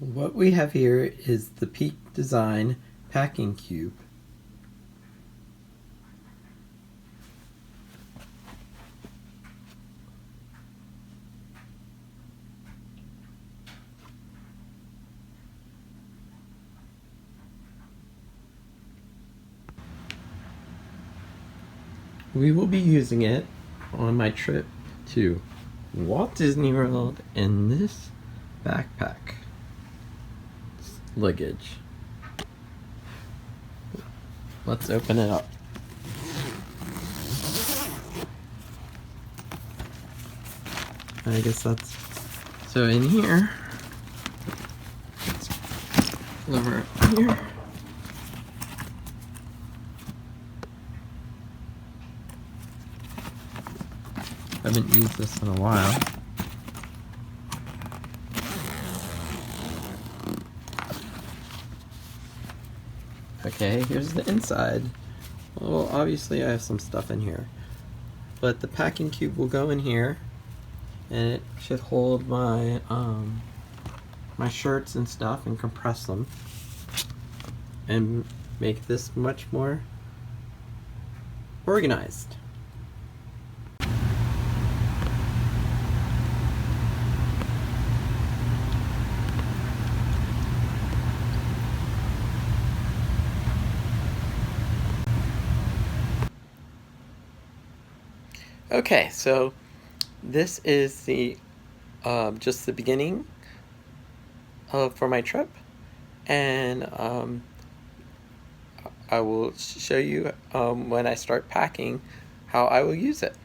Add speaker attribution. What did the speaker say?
Speaker 1: What we have here is the Peak Design packing cube. We will be using it on my trip to Walt Disney World in this backpack. Luggage. Let's open it up. I guess that's so in here. Let's lever it here. I haven't used this in a while. Okay, here's the inside. Well, obviously I have some stuff in here, but the packing cube will go in here, and it should hold my my shirts and stuff and compress them and make this much more organized. Okay, so this is the just the beginning for my trip, and I will show you when I start packing how I will use it.